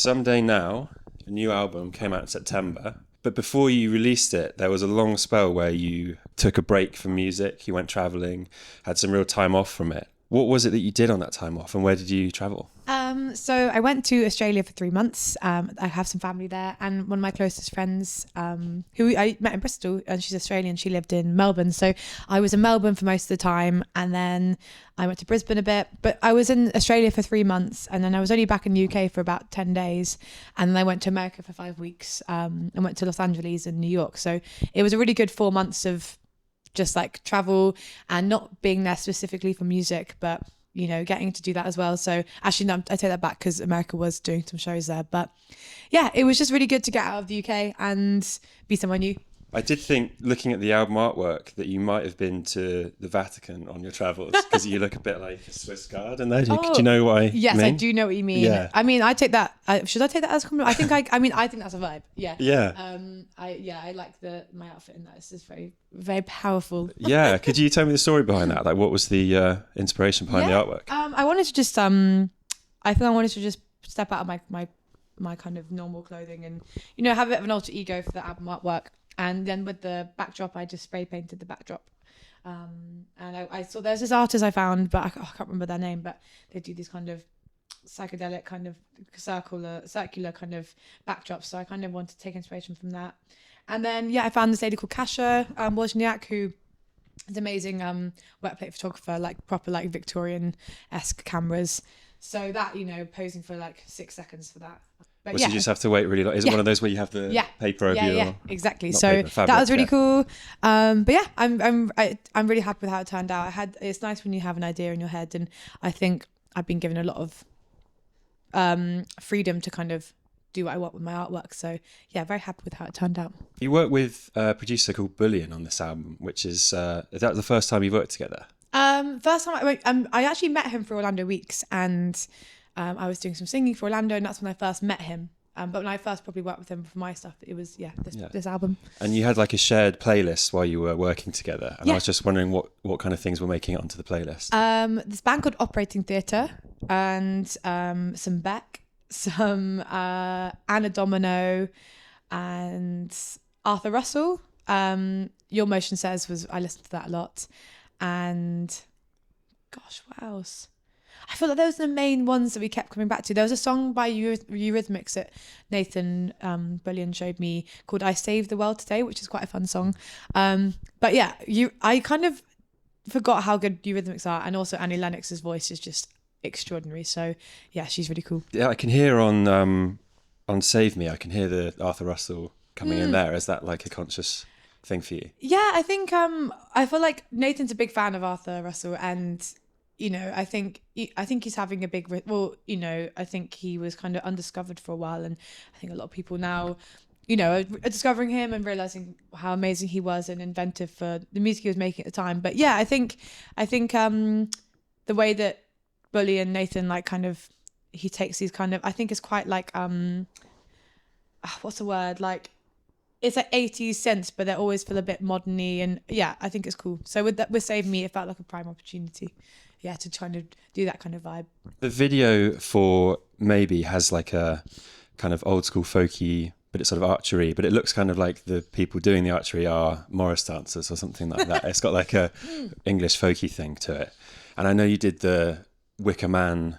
Someday Now, a new album, came out in September. But before you released it, there was a long spell where you took a break from music, you went travelling, had some real time off from it. What was it that you did on that time off, and where did you travel? So I went to Australia for 3 months. I have some family there, and one of my closest friends, who I met in Bristol, and she's Australian, she lived in Melbourne. So I was in Melbourne for most of the time, and then I went to Brisbane a bit. But I was in Australia for 3 months, and then I was only back in the UK for about 10 days. And then I went to America for 5 weeks, and went to Los Angeles and New York. So it was a really good 4 months of just like travel and not being there specifically for music, but getting to do that as well. So actually, no, I take that back because America was doing some shows there. But yeah, it was just really good to get out of the UK and be somewhere new. I did think, looking at the album artwork, that you might have been to the Vatican on your travels, because you look a bit like a Swiss guard in there. Do you know what I mean? Yes, I do know what you mean. Yeah. I mean, I take that. Should I take that as a compliment? I think that's a vibe. Yeah. Yeah. I like my outfit in that. It's just very, very powerful. Yeah. Could you tell me the story behind that? Like, what was the inspiration behind the artwork? I wanted to just I think I wanted to just step out of my kind of normal clothing and have a bit of an alter ego for the album artwork. And then with the backdrop, I just spray painted the backdrop. And I saw there's this artist I found, but I can't remember their name, but they do these kind of psychedelic kind of circular kind of backdrops. So I kind of wanted to take inspiration from that. And then, I found this lady called Kasia Wozniak, who is amazing wet plate photographer, like proper like Victorian-esque cameras. So that, posing for like 6 seconds for that. But you just have to wait really long. Is it one of those where you have the paper over you? Yeah, exactly. So that was really cool. But yeah, I'm really happy with how it turned out. It's nice when you have an idea in your head, and I think I've been given a lot of freedom to kind of do what I want with my artwork. So yeah, very happy with how it turned out. You work with a producer called Bullion on this album, which is that the first time you worked together? First time I actually met him for Orlando Weeks, and I was doing some singing for Orlando, and that's when I first met him. But when I first probably worked with him for my stuff, it was this album. And you had like a shared playlist while you were working together, and I was just wondering what kind of things were making it onto the playlist. This band called Operating Theatre, and some Beck, some Anna Domino, and Arthur Russell. Your Motion Says I listened to that a lot, and gosh, what else? I feel like those are the main ones that we kept coming back to. There was a song by Eurythmics that Nathan Bullion showed me called I Saved the World Today, which is quite a fun song. But yeah, I kind of forgot how good Eurythmics are, and also Annie Lennox's voice is just extraordinary. So yeah, she's really cool. Yeah, I can hear on Save Me, I can hear the Arthur Russell coming in there. Is that like a conscious thing for you? Yeah, I think I feel like Nathan's a big fan of Arthur Russell, and I think he's having a big, I think he was kind of undiscovered for a while, and I think a lot of people now, are discovering him and realizing how amazing he was and inventive for the music he was making at the time. But yeah, I think the way that Bully and Nathan like kind of he takes these kind of, I think it's quite like what's the word, like it's like 80s synths, but they always feel a bit modern-y, and yeah, I think it's cool. So with Save Me, it felt like a prime opportunity. Yeah, to try to do that kind of vibe. The video for Maybe has like a kind of old school folky, but it's sort of archery, but it looks kind of like the people doing the archery are Morris dancers or something like that. It's got like a English folky thing to it. And I know you did the Wicker Man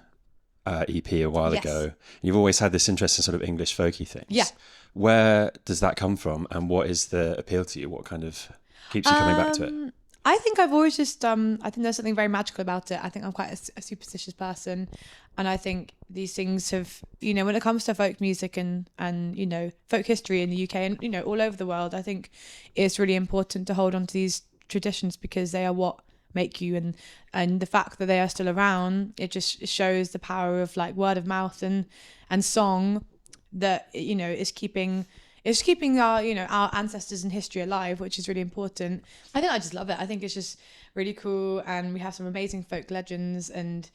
EP a while ago. You've always had this interest in sort of English folky things. Yeah. Where does that come from, and what is the appeal to you? What kind of keeps you coming back to it? I think I've always just, I think there's something very magical about it. I think I'm quite a superstitious person. And I think these things have, when it comes to folk music and folk history in the UK and, all over the world, I think it's really important to hold on to these traditions because they are what make you. And the fact that they are still around, it just shows the power of like word of mouth and song that, is keeping our, our ancestors and history alive, which is really important. I think I just love it. I think it's just really cool. And we have some amazing folk legends. And,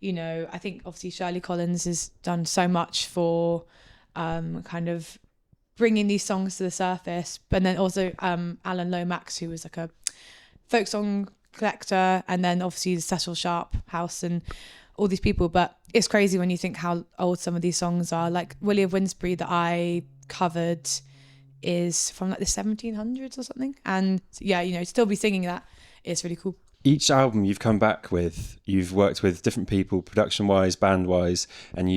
I think obviously Shirley Collins has done so much for kind of bringing these songs to the surface. But then also Alan Lomax, who was like a folk song collector. And then obviously the Cecil Sharp House and all these people. But it's crazy when you think how old some of these songs are. Like Willie of Winsbury that I covered is from like the 1700s or something. And yeah, you know, still be singing that, it's really cool. Each album you've come back with, you've worked with different people, production-wise, band-wise, and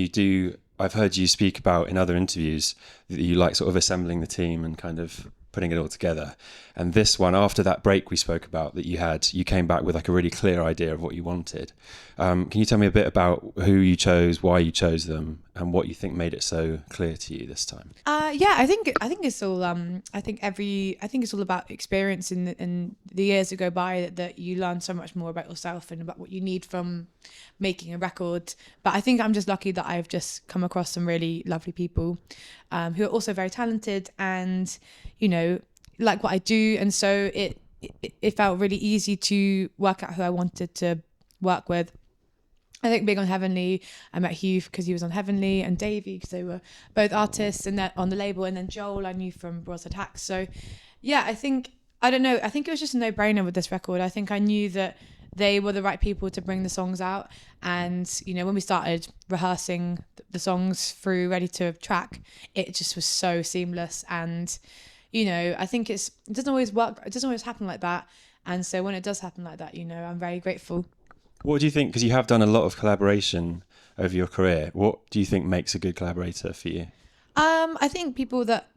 I've heard you speak about in other interviews that you like sort of assembling the team and kind of putting it all together. And this one, after that break we spoke about that you came back with like a really clear idea of what you wanted. Can you tell me a bit about who you chose, why you chose them, and what you think made it so clear to you this time? Yeah, I think it's all I think it's all about experience in the years that go by that you learn so much more about yourself and about what you need from making a record. But I think I'm just lucky that I've just come across some really lovely people who are also very talented and, you know, like what I do. And so it felt really easy to work out who I wanted to work with. I think being on Heavenly, I met Hugh because he was on Heavenly, and Davey because they were both artists and they're on the label, and then Joel I knew from Broadside Hacks. So yeah, I think it was just a no-brainer with this record. I think I knew that they were the right people to bring the songs out, and you know, when we started rehearsing the songs through ready to track, it just was so seamless. And you know, I think it doesn't always work, it doesn't always happen like that, and so when it does happen like that, you know, I'm very grateful. What do you think, because you have done a lot of collaboration over your career, what do you think makes a good collaborator for you? I think people that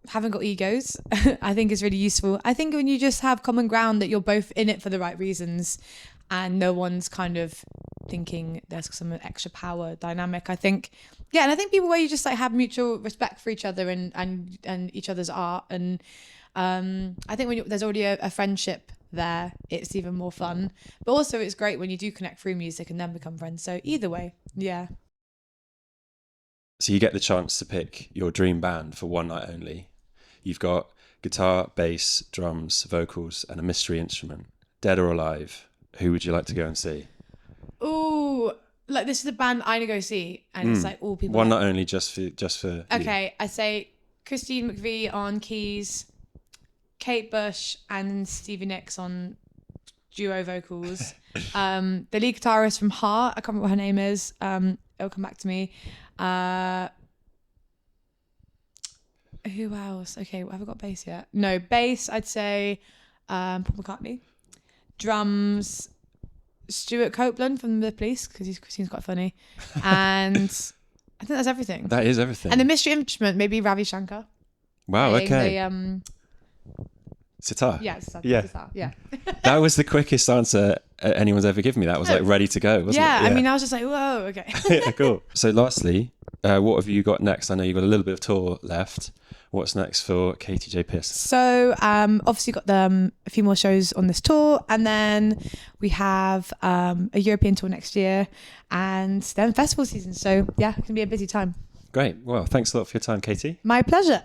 haven't got egos, I think is really useful. I think when you just have common ground, that you're both in it for the right reasons and no one's kind of thinking there's some extra power dynamic. I think, yeah, and I think people where you just like have mutual respect for each other and each other's art. And I think when there's already a friendship there, it's even more fun. But also it's great when you do connect through music and then become friends. So either way, yeah. So you get the chance to pick your dream band for one night only. You've got guitar, bass, drums, vocals, and a mystery instrument. Dead or alive, who would you like to go and see? Ooh, like this is the band I go see, and it's like all people. One night only, just for. Okay, you. I say Christine McVie on keys, Kate Bush and Stevie Nicks on duo vocals. The lead guitarist from Heart, I can't remember what her name is. It'll come back to me. Who else? Okay, have I got bass yet? No, bass, I'd say Paul McCartney. Drums, Stuart Copeland from The Police, because he seems quite funny. And I think that's everything. That is everything. And the mystery instrument, maybe Ravi Shankar. Wow, okay. Sitar. Yeah, sitar. Yeah. Sitar, yeah. That was the quickest answer anyone's ever given me. That was like ready to go, wasn't it? Yeah, I mean, I was just like, whoa, okay. Yeah, cool. So lastly, what have you got next? I know you've got a little bit of tour left. What's next for Katy J. Pearson? So obviously got a few more shows on this tour, and then we have a European tour next year, and then festival season. So yeah, it's going to be a busy time. Great. Well, thanks a lot for your time, Katy. My pleasure.